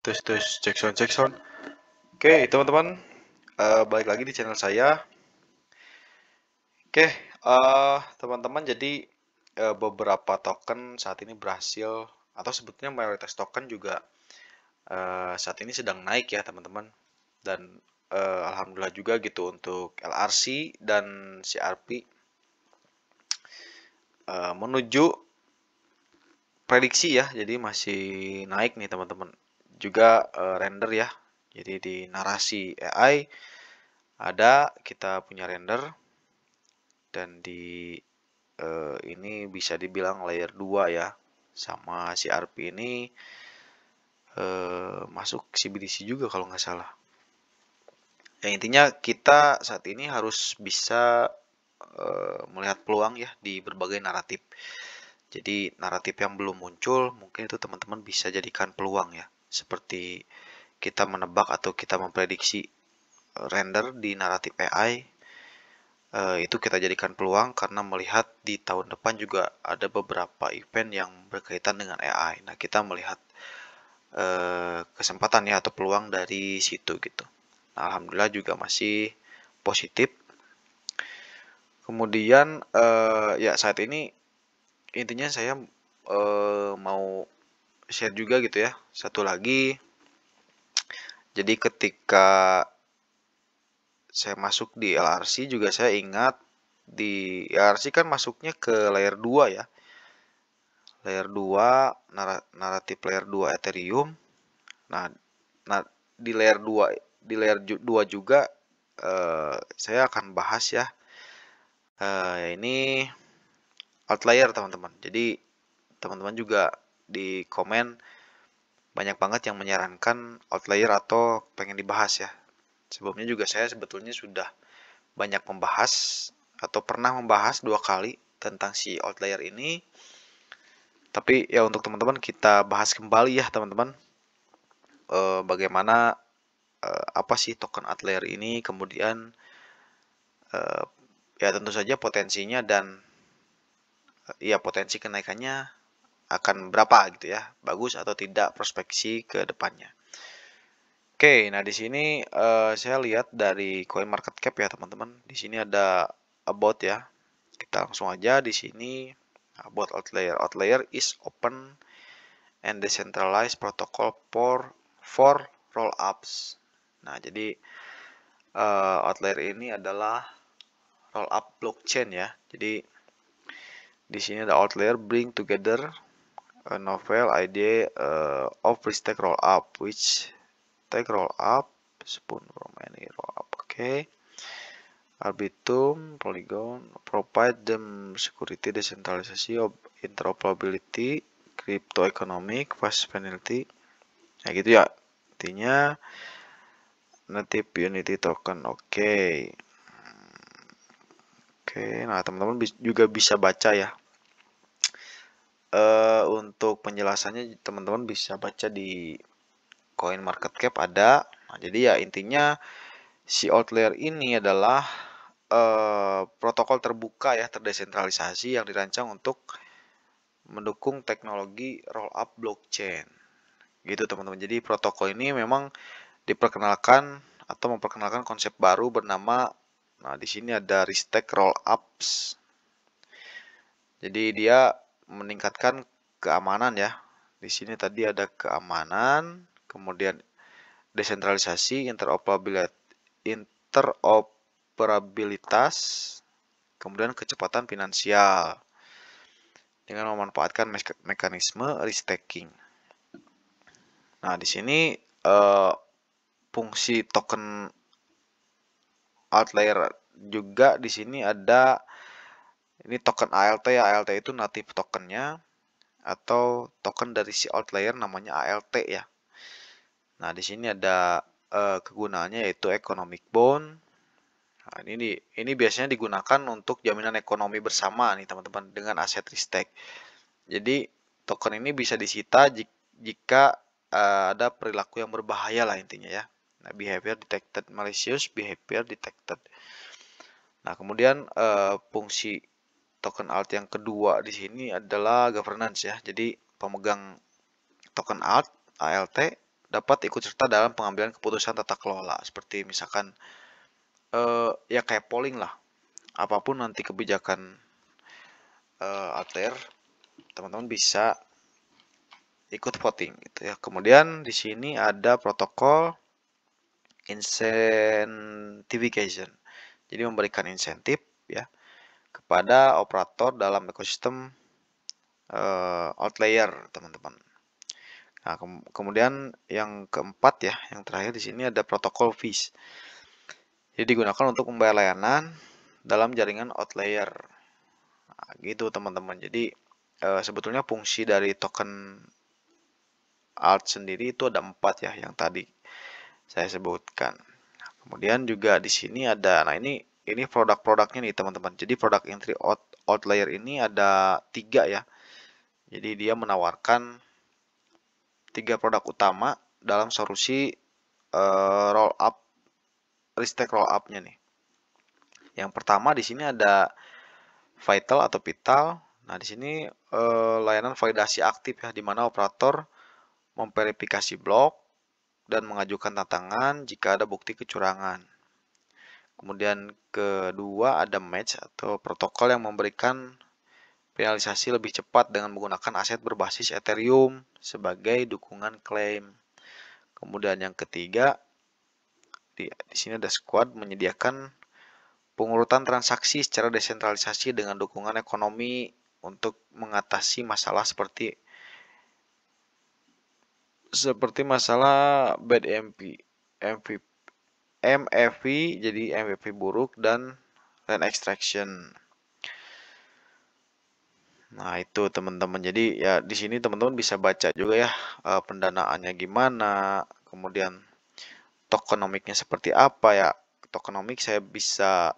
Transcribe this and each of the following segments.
Tes cek sound cek sound. Oke teman-teman, balik lagi di channel saya. Oke, teman-teman, jadi beberapa token saat ini berhasil, atau sebetulnya mayoritas token juga saat ini sedang naik ya teman-teman. Dan alhamdulillah juga gitu untuk LRC dan CRP menuju prediksi ya, jadi masih naik nih teman-teman. Juga render ya, jadi di narasi AI ada kita punya render, dan di ini bisa dibilang layer 2 ya, sama si RP ini masuk CBDC juga kalau nggak salah. Ya intinya kita saat ini harus bisa melihat peluang ya di berbagai naratif. Jadi naratif yang belum muncul mungkin itu teman-teman bisa jadikan peluang ya, seperti kita menebak atau kita memprediksi render di naratif AI. Itu kita jadikan peluang karena melihat di tahun depan juga ada beberapa event yang berkaitan dengan AI. Nah, kita melihat kesempatan ya atau peluang dari situ gitu. Nah, alhamdulillah juga masih positif. Kemudian ya saat ini intinya saya mau share juga gitu ya. Satu lagi, jadi ketika saya masuk di LRC juga saya ingat di LRC kan masuknya ke layer 2 ya. Layer 2, naratif layer 2 Ethereum. Nah, di layer 2 di layer 2 juga saya akan bahas ya. Ini outlier teman-teman. Jadi teman-teman juga di komen banyak banget yang menyarankan outlier atau pengen dibahas ya. Sebelumnya juga saya sebetulnya sudah banyak membahas atau pernah membahas 2 kali tentang si outlier ini. Tapi ya untuk teman-teman kita bahas kembali ya teman-teman. Bagaimana apa sih token outlier ini, kemudian ya tentu saja potensinya dan ya potensi kenaikannya akan berapa gitu ya, bagus atau tidak prospeksi ke depannya. Oke, nah di sini saya lihat dari CoinMarketCap ya teman-teman. Di sini ada about ya. Kita langsung aja di sini about outlier. Outlier is open and decentralized protocol for rollups. Nah, jadi outlier ini adalah rollup blockchain ya. Jadi di sini ada outlier bring together a novel idea of risk rollup, which take rollup spoon from any rollup. Okay. Arbitrum, Polygon provide them security, decentralisasi, interoperability, crypto economic, fast penalty. Nah gitu ya. Intinya native unity token. Oke. Oke, nah teman-teman juga bisa baca ya. Untuk penjelasannya teman-teman bisa baca di CoinMarketCap ada. Nah, jadi ya intinya si outlier ini adalah protokol terbuka ya, terdesentralisasi yang dirancang untuk mendukung teknologi rollup blockchain. Gitu teman-teman. Jadi protokol ini memang diperkenalkan atau memperkenalkan konsep baru bernama, nah di sini ada Risk Rollups. Jadi dia meningkatkan keamanan ya. Di sini tadi ada keamanan, kemudian desentralisasi, interoperabilitas, kemudian kecepatan finansial dengan memanfaatkan mekanisme risk taking. Nah, di sini fungsi token outlier juga di sini ada, ini token ALT ya. ALT itu native tokennya atau token dari si outlier namanya ALT ya. Nah, di sini ada kegunaannya yaitu economic bond. Nah, ini biasanya digunakan untuk jaminan ekonomi bersama nih teman-teman dengan aset risk. Jadi token ini bisa disita jika ada perilaku yang berbahaya lah intinya ya. Nah, behavior detected, malicious behavior detected. Nah, kemudian fungsi token alt yang kedua di sini adalah governance ya. Jadi pemegang token alt ALT dapat ikut serta dalam pengambilan keputusan tata kelola. Seperti misalkan ya kayak polling lah. Apapun nanti kebijakan Altair, teman-teman bisa ikut voting gitu ya. Kemudian di sini ada protokol incentivization. Jadi memberikan insentif ya kepada operator dalam ekosistem outlier, teman-teman. Nah, kemudian yang keempat ya, yang terakhir di sini ada protokol fees. Jadi digunakan untuk membayar layanan dalam jaringan outlier. Nah, gitu teman-teman. Jadi sebetulnya fungsi dari token alt sendiri itu ada 4 ya, yang tadi saya sebutkan. Kemudian juga di sini ada, nah ini produk-produknya nih teman-teman. Jadi produk entry outlier ini ada 3 ya. Jadi dia menawarkan 3 produk utama dalam solusi roll up, Risk roll up-nya nih. Yang pertama di sini ada Vital atau Vital. Nah, di sini layanan validasi aktif ya, di mana operator memverifikasi blok dan mengajukan tantangan jika ada bukti kecurangan. Kemudian kedua ada Match atau protokol yang memberikan finalisasi lebih cepat dengan menggunakan aset berbasis Ethereum sebagai dukungan klaim. Kemudian yang ketiga di sini ada Squad menyediakan pengurutan transaksi secara desentralisasi dengan dukungan ekonomi untuk mengatasi masalah seperti masalah bad MFV, jadi MVP buruk dan land extraction. Nah, itu teman-teman. Jadi ya di sini teman-teman bisa baca juga ya pendanaannya gimana, kemudian tokenomiknya seperti apa ya. Tokenomik saya bisa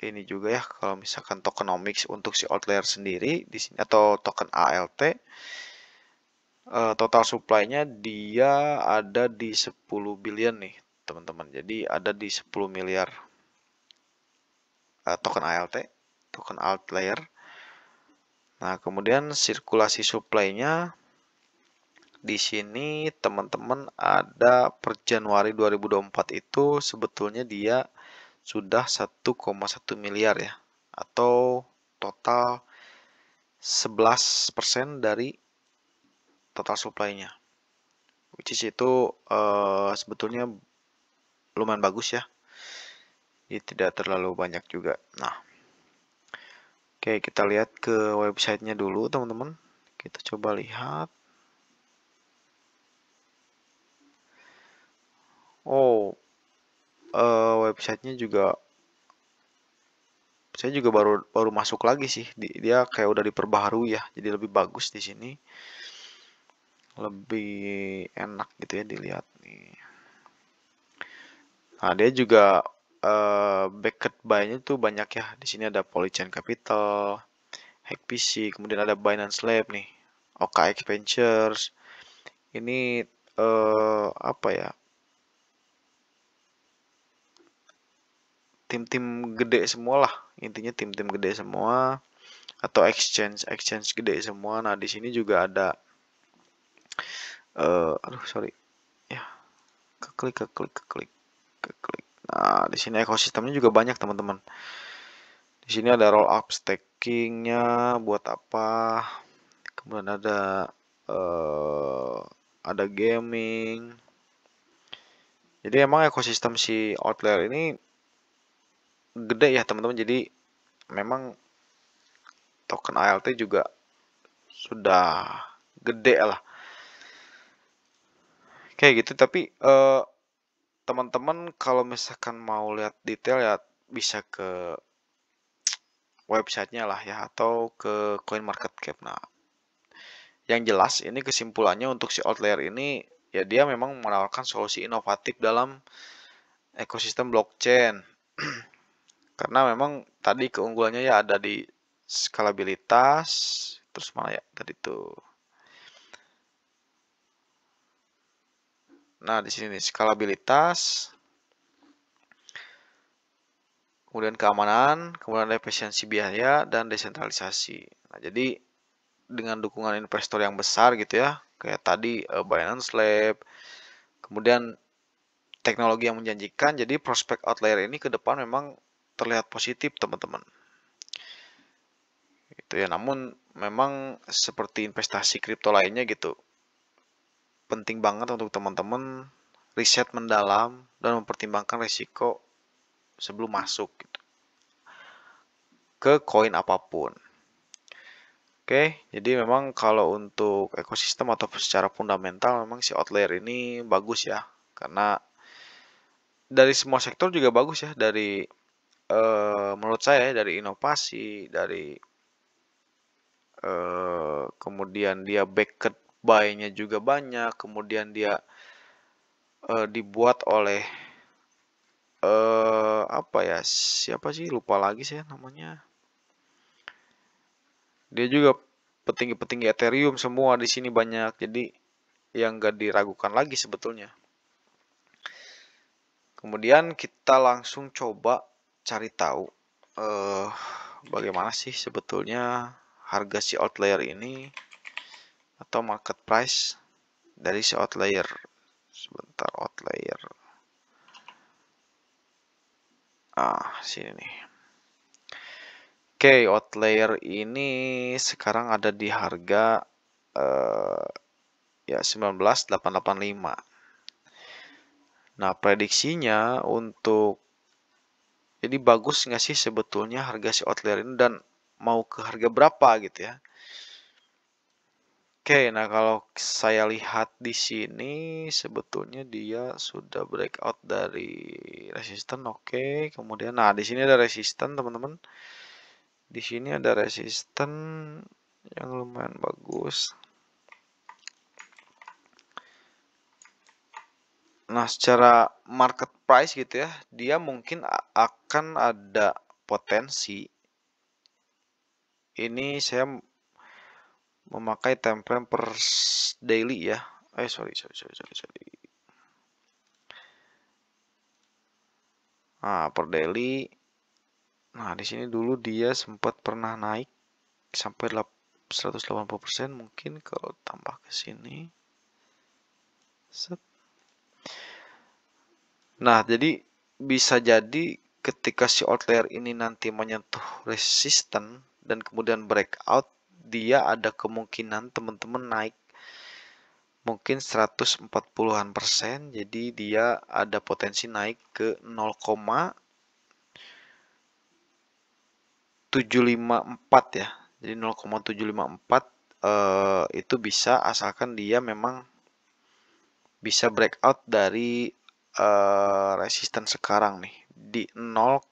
ini juga ya, kalau misalkan tokenomics untuk si outlier sendiri di sini atau token ALT, total supply-nya dia ada di 10 billion nih teman-teman. Jadi ada di 10 miliar token ALT, token outlier. Nah, kemudian sirkulasi supply-nya di sini teman-teman ada per Januari 2024 itu sebetulnya dia sudah 1,1 miliar ya, atau total 11% dari total supply-nya. Which is itu sebetulnya lumayan bagus ya. Jadi tidak terlalu banyak juga. Nah, oke, kita lihat ke websitenya dulu teman-teman. Kita coba lihat. Oh, websitenya juga saya juga baru masuk lagi sih. Dia kayak udah diperbaharui ya. Jadi lebih bagus di sini. Lebih enak gitu ya dilihat nih. Nah, dia juga backed by-nya tuh banyak ya. Di sini ada Polychain Capital, HackPC, kemudian ada Binance Lab nih, OKX Ventures. Ini apa ya? Tim-tim gede semua lah. Intinya tim-tim gede semua atau exchange gede semua. Nah, di sini juga ada aduh sorry. Ya, keklik. Nah, di sini ekosistemnya juga banyak teman-teman. Di sini ada roll up stakingnya buat apa? Kemudian ada gaming. Jadi emang ekosistem si Outlier ini gede ya teman-teman. Jadi memang token ALT juga sudah gede lah. Kayak gitu. Tapi teman-teman kalau misalkan mau lihat detail ya bisa ke websitenya lah ya, atau ke CoinMarketCap. Nah, yang jelas ini kesimpulannya untuk si Outlier ini ya dia memang menawarkan solusi inovatif dalam ekosistem blockchain. Karena memang tadi keunggulannya ya ada di skalabilitas, terus mana ya tadi tuh. Nah, di sini nih skalabilitas, kemudian keamanan, kemudian efisiensi biaya dan desentralisasi. Nah, jadi dengan dukungan investor yang besar gitu ya, kayak tadi Binance Lab, kemudian teknologi yang menjanjikan. Jadi prospek outlier ini ke depan memang terlihat positif, teman-teman. Itu ya, namun memang seperti investasi kripto lainnya gitu, penting banget untuk teman-teman riset mendalam dan mempertimbangkan risiko sebelum masuk gitu, ke koin apapun. Oke, jadi memang kalau untuk ekosistem atau secara fundamental memang si outlier ini bagus ya, karena dari semua sektor juga bagus ya, dari menurut saya dari inovasi, dari kemudian dia backed buy-nya juga banyak, kemudian dia dibuat oleh apa ya, siapa sih, lupa lagi saya namanya. Dia juga petinggi-petinggi Ethereum semua di sini banyak, jadi yang gak diragukan lagi sebetulnya. Kemudian kita langsung coba cari tahu bagaimana sih sebetulnya harga si outlier ini atau market price dari si outlier. Sebentar, outlier. Sini nih. Oke, outlier ini sekarang ada di harga ya 19.885. Nah, prediksinya untuk jadi bagus nggak sih sebetulnya harga si outlier ini dan mau ke harga berapa gitu ya. Oke, nah kalau saya lihat di sini sebetulnya dia sudah breakout dari resisten. Oke, kemudian nah di sini ada resisten, teman-teman. Di sini ada resisten yang lumayan bagus. Nah, secara market price gitu ya, dia mungkin akan ada potensi. Ini saya memakai time frame per daily ya. Sorry. Nah, per daily. Nah, di sini dulu dia sempat pernah naik sampai 180%, mungkin kalau tambah ke sini. Set. Nah, jadi bisa jadi ketika si outlier ini nanti menyentuh resisten dan kemudian breakout, dia ada kemungkinan teman-teman naik mungkin 140-an persen, jadi dia ada potensi naik ke 0,754 ya. Jadi 0,754 itu bisa asalkan dia memang bisa breakout dari resisten sekarang nih di 0,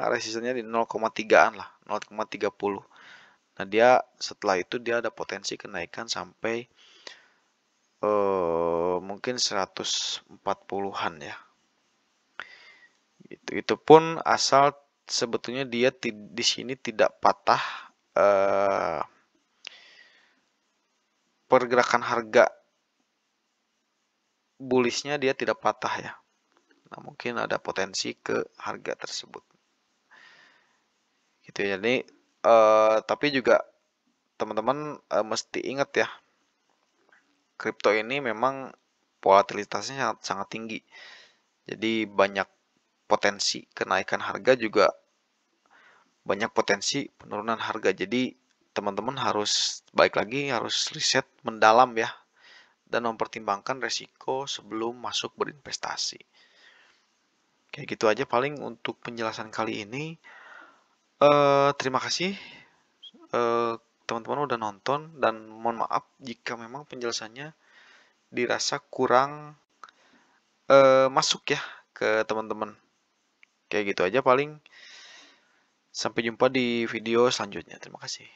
resistennya di 0,3-an lah, 0,30. Nah, dia setelah itu dia ada potensi kenaikan sampai mungkin 140-an ya. Itu pun asal sebetulnya dia di sini tidak patah pergerakan harga bullishnya, dia tidak patah ya. Nah, mungkin ada potensi ke harga tersebut. Gitu ya. Jadi tapi juga teman-teman mesti ingat ya, kripto ini memang volatilitasnya sangat tinggi. Jadi banyak potensi kenaikan harga, juga banyak potensi penurunan harga. Jadi teman-teman harus balik lagi, harus riset mendalam ya, dan mempertimbangkan resiko sebelum masuk berinvestasi. Kayak gitu aja paling untuk penjelasan kali ini. Terima kasih teman-teman udah nonton, dan mohon maaf jika memang penjelasannya dirasa kurang masuk ya ke teman-teman. Kayak gitu aja paling. Sampai jumpa di video selanjutnya. Terima kasih.